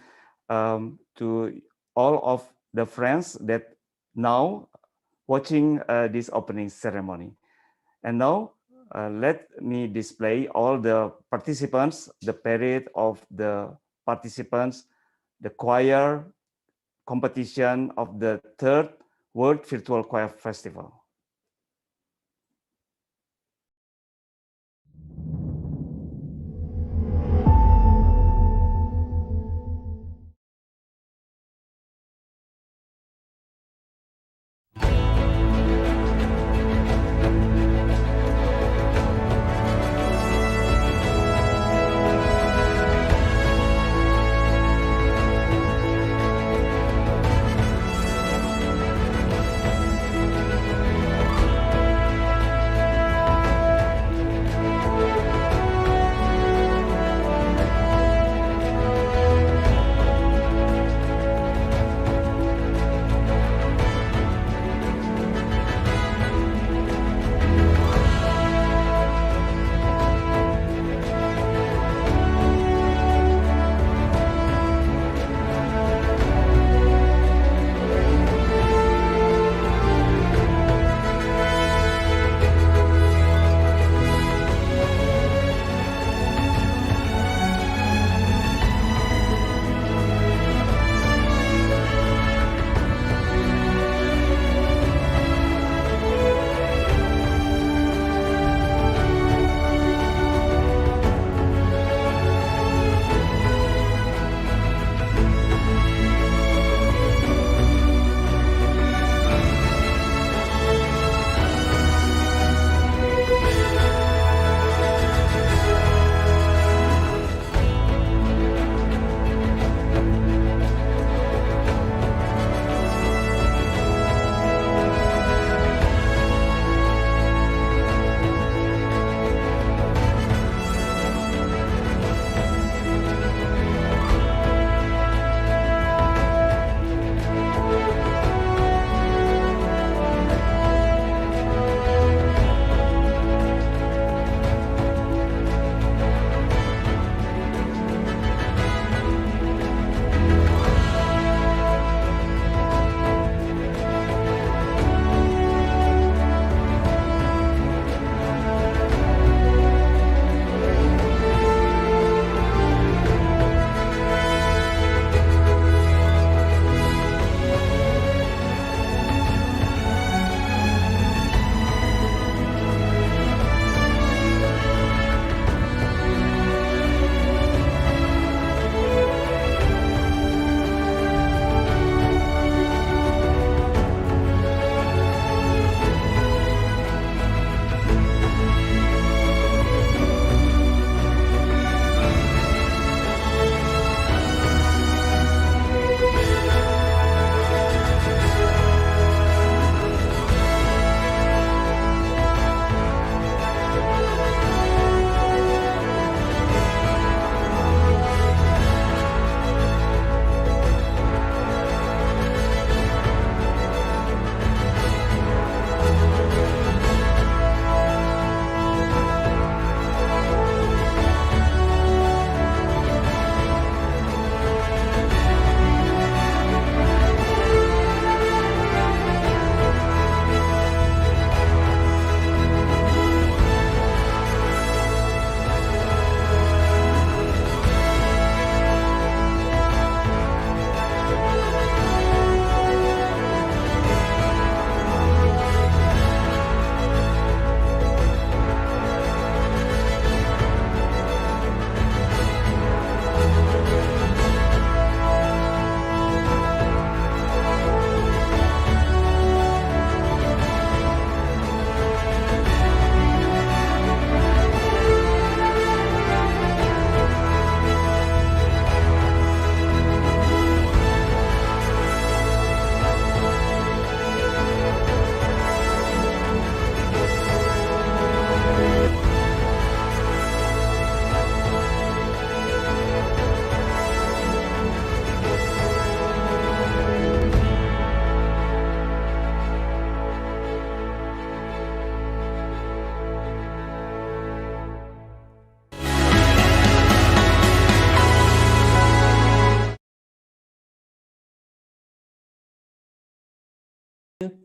to all of the friends that now watching this opening ceremony. And now let me display all the participants, the parade of the participants, the choir competition of the third World Virtual Choir Festival.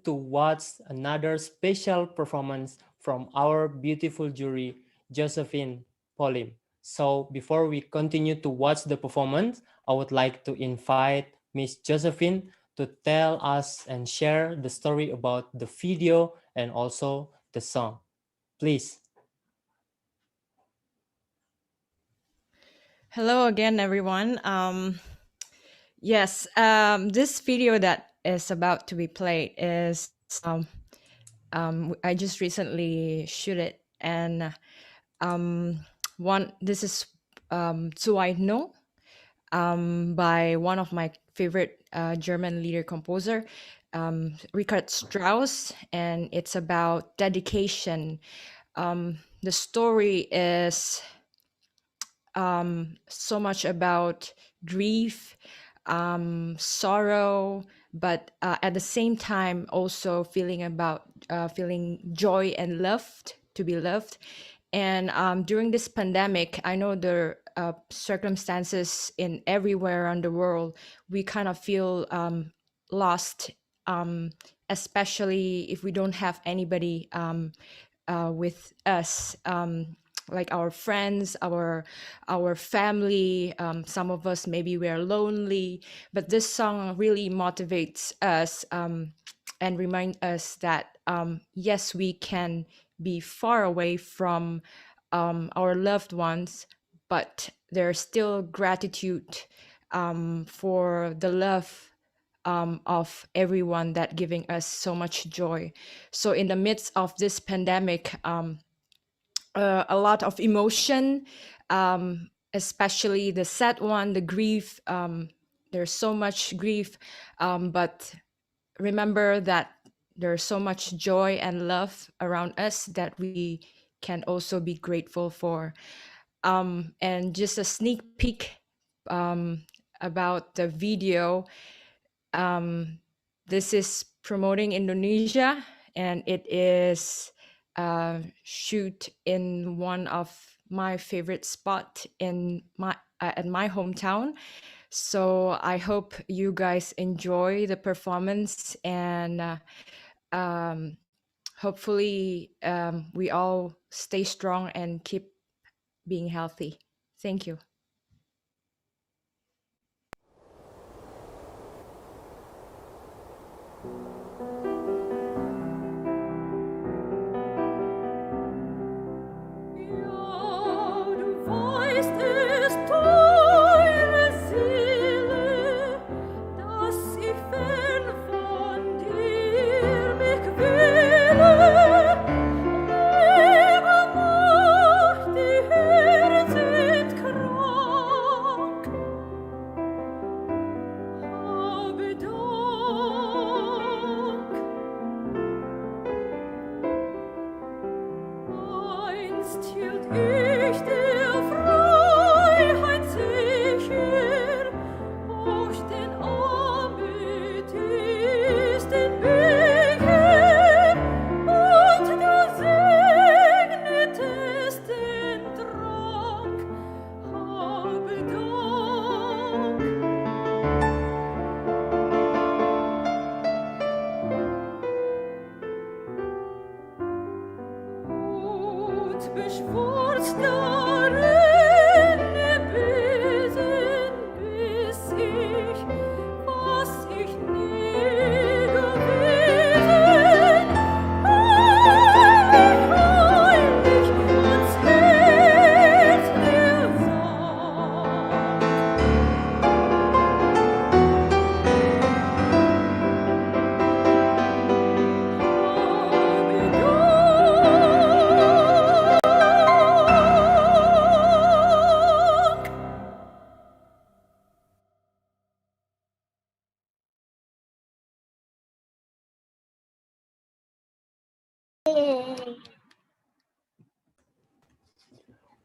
to watch another special performance from our beautiful jury, Josephine Polim. So before we continue to watch the performance, I would like to invite Miss Josephine to tell us and share the story about the video and also the song. Please. Hello again, everyone. Yes, this video that is about to be played is I just recently shoot it, and this is "So I Know" by one of my favorite German leader composer, Richard Strauss, and it's about dedication. The story is so much about grief, sorrow, but at the same time also feeling joy and loved, to be loved. And during this pandemic, I know the circumstances in everywhere around the world, we kind of feel lost, especially if we don't have anybody with us, like our friends, our family. Some of us, maybe we are lonely, but this song really motivates us and remind us that yes, we can be far away from our loved ones, but there's still gratitude for the love of everyone that giving us so much joy. So in the midst of this pandemic, a lot of emotion, especially the sad one, the grief. There's so much grief, but remember that there's so much joy and love around us that we can also be grateful for. And just a sneak peek about the video. This is promoting Indonesia, and it is shoot in one of my favorite spot in my at my hometown. So I hope you guys enjoy the performance, and hopefully we all stay strong and keep being healthy. Thank you.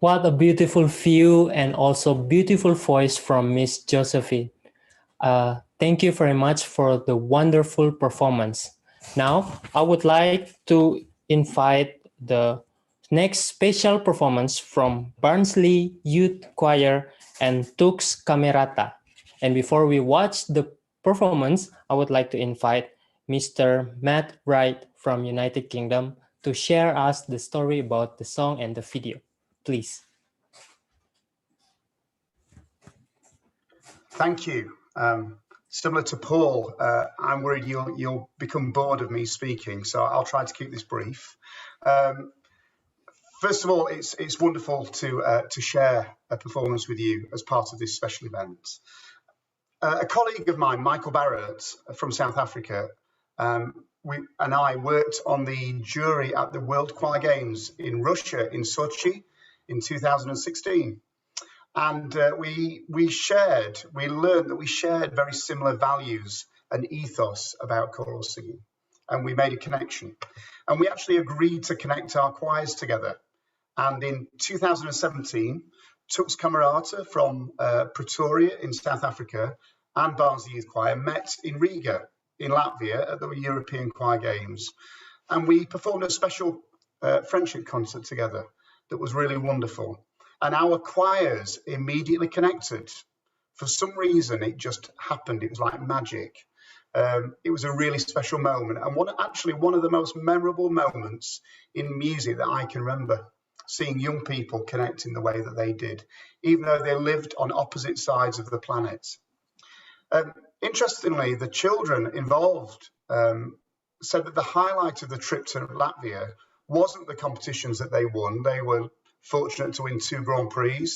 What a beautiful view and also beautiful voice from Miss Josephine. Thank you very much for the wonderful performance. Now, I would like to invite the next special performance from Barnsley Youth Choir and Tux Camerata. And before we watch the performance, I would like to invite Mr. Matt Wright from United Kingdom to share us the story about the song and the video. Please. Thank you. Similar to Paul, I'm worried you'll become bored of me speaking, so I'll try to keep this brief. First of all, it's wonderful to share a performance with you as part of this special event. A colleague of mine, Michael Barrett from South Africa, and I worked on the jury at the World Choir Games in Russia, in Sochi, in 2016. And we learned that we shared very similar values and ethos about choral singing, and we made a connection. And we actually agreed to connect our choirs together. And in 2017, Tux Camerata from Pretoria in South Africa and Barnsley Youth Choir met in Riga in Latvia at the European Choir Games. And we performed a special friendship concert together that was really wonderful. And our choirs immediately connected. For some reason, it just happened. It was like magic. It was a really special moment. And one of the most memorable moments in music that I can remember, seeing young people connect in the way that they did, even though they lived on opposite sides of the planet. Interestingly, the children involved said that the highlight of the trip to Latvia wasn't the competitions that they won. They were fortunate to win 2 Grand Prix,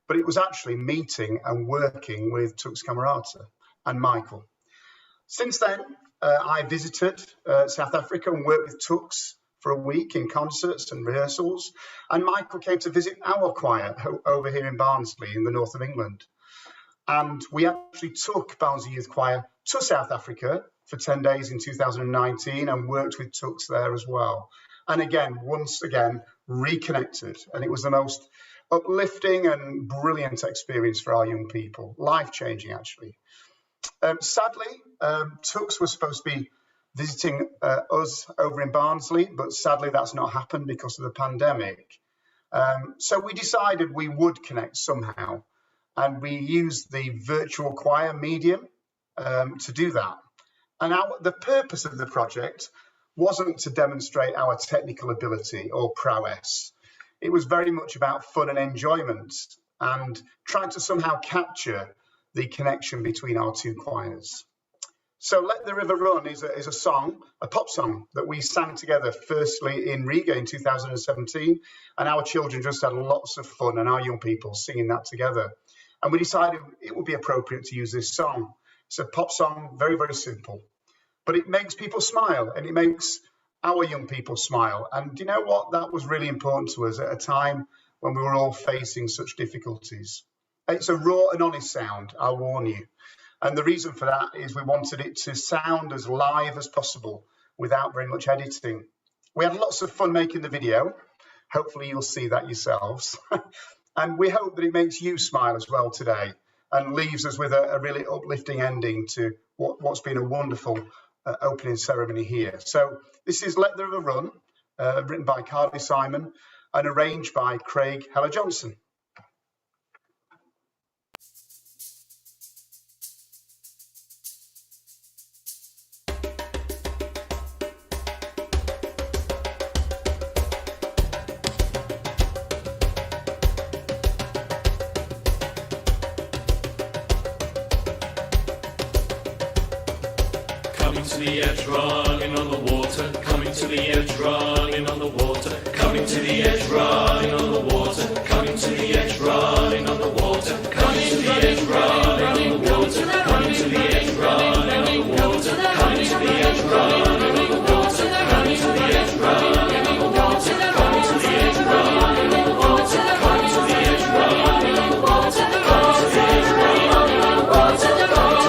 but it was actually meeting and working with Tux Camerata and Michael. Since then, I visited South Africa and worked with Tux for a week in concerts and rehearsals, and Michael came to visit our choir over here in Barnsley in the north of England. And we actually took Barnsley Youth Choir to South Africa for 10 days in 2019 and worked with Tux there as well. And again, once again, reconnected. And it was the most uplifting and brilliant experience for our young people. Life-changing, actually. Sadly, Tux was supposed to be visiting us over in Barnsley, but sadly that's not happened because of the pandemic. So we decided we would connect somehow. And we used the virtual choir medium to do that. And the purpose of the project wasn't to demonstrate our technical ability or prowess. It was very much about fun and enjoyment and trying to somehow capture the connection between our 2 choirs. So Let the River Run is a song, a pop song that we sang together firstly in Riga in 2017, and our children just had lots of fun and our young people singing that together. And we decided it would be appropriate to use this song. It's a pop song, very, very simple. But it makes people smile, and it makes our young people smile. And you know what? That was really important to us at a time when we were all facing such difficulties. It's a raw and honest sound, I'll warn you. And the reason for that is we wanted it to sound as live as possible without very much editing. We had lots of fun making the video. Hopefully you'll see that yourselves. And we hope that it makes you smile as well today and leaves us with a really uplifting ending to what's been a wonderful opening ceremony here. So this is Let the River Run, written by Carly Simon and arranged by Craig Heller Johnson. Coming to the edge, running on the water. Coming to the edge, running on the water. Coming to the edge, running on the water. Coming to the edge, running on the water. Coming to the edge, running on the water. Coming to the edge, running on the water. Coming to the edge, running on the water. Coming to the edge, running on the water. Coming to the edge, running on the water. Coming to the edge, running on the water. Coming to the edge, running on the water. Coming to the edge, running on the water. Coming to the edge,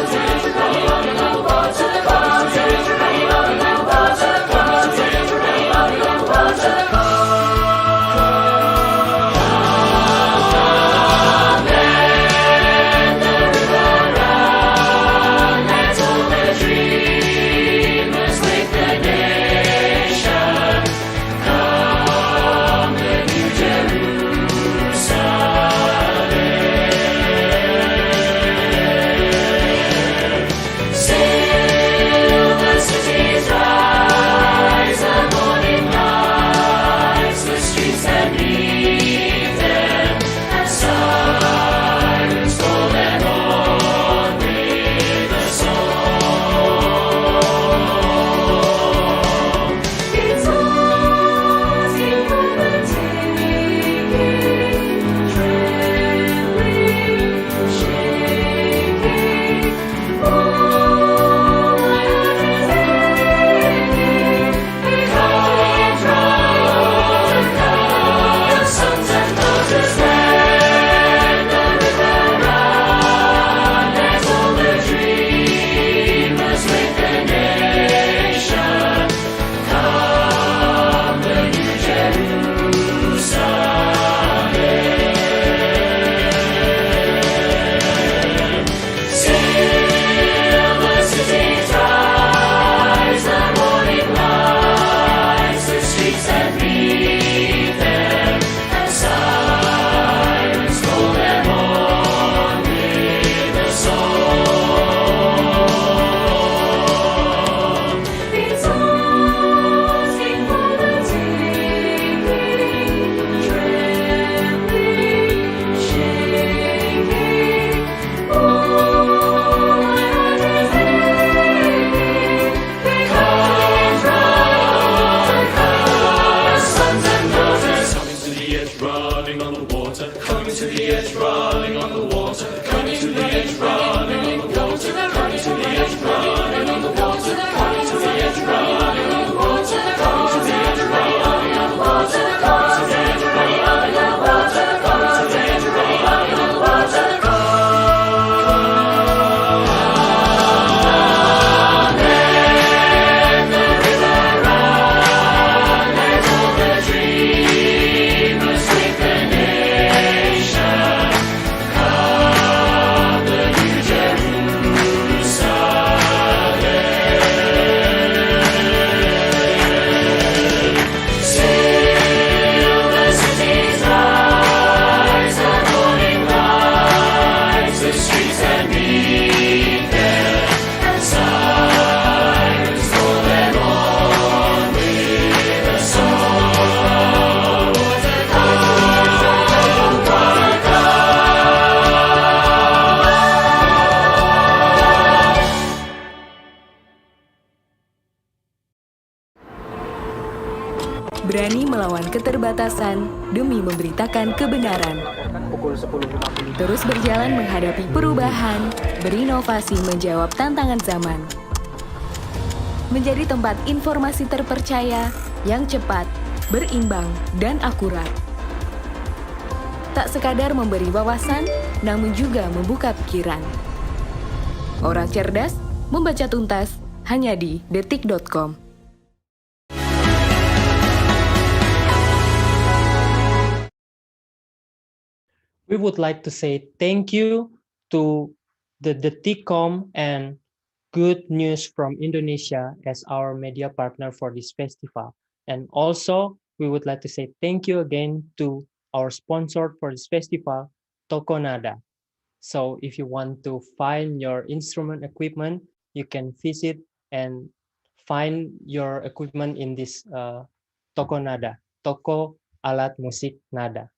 running on the water. Coming to the edge, running on the water. Coming to the edge, running on the water. melawan keterbatasan demi memberitakan kebenaran. Terus berjalan menghadapi perubahan, berinovasi menjawab tantangan zaman. Menjadi tempat informasi terpercaya yang cepat, berimbang, dan akurat. Tak sekadar memberi wawasan, namun juga membuka pikiran. Oral cerdas, membaca tuntas, hanya di detik.com. We would like to say thank you to the Detik.com and Good News from Indonesia as our media partner for this festival. And also, we would like to say thank you again to our sponsor for this festival, Tokonada. So if you want to find your instrument equipment, you can visit and find your equipment in this Tokonada, Toko Alat Musik Nada.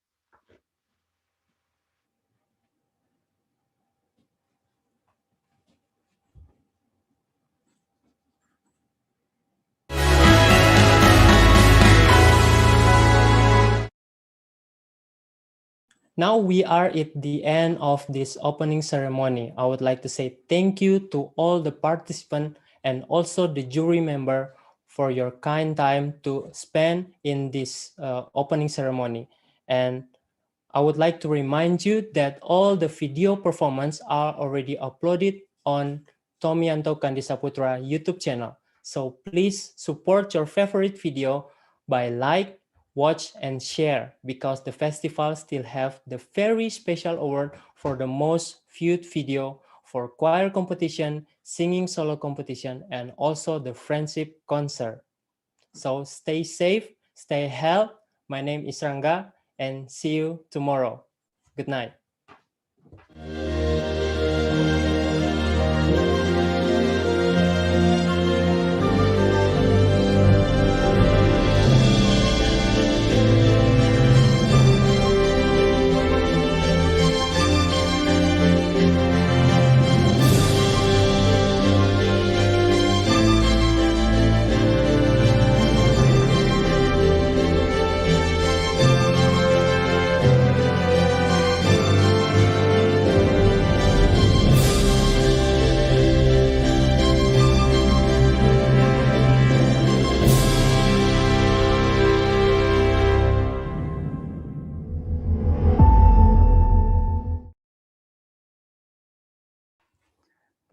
Now we are at the end of this opening ceremony. I would like to say thank you to all the participants and also the jury member for your kind time to spend in this opening ceremony. And I would like to remind you that all the video performances are already uploaded on Tommyanto Kandisaputra YouTube channel. So please support your favorite video by like, watch, and share, because the festival still have the very special award for the most viewed video for choir competition, singing solo competition, and also the friendship concert. So stay safe, stay healthy. My name is Rangga, and see you tomorrow. Good night.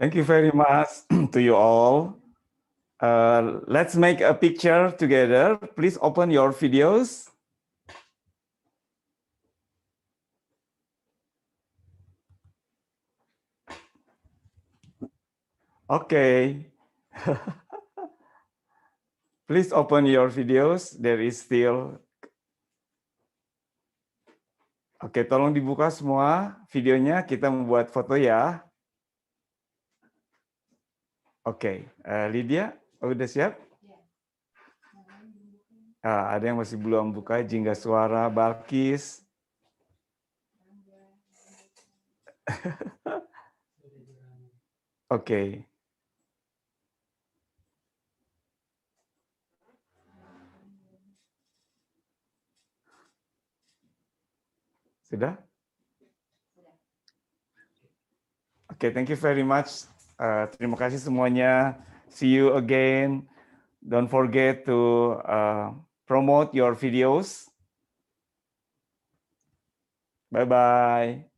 Thank you very much to you all. Let's make a picture together. Please open your videos. Okay. Please open your videos. There is still. Oke, tolong dibuka semua videonya. Kita membuat foto ya. Oke, Lydia, udah siap? Ada yang masih belum buka, Jingga Suara, Balkis. Oke. Sudah? Oke, thank you very much. Terima kasih semuanya. See you again. Don't forget to promote your videos. Bye-bye.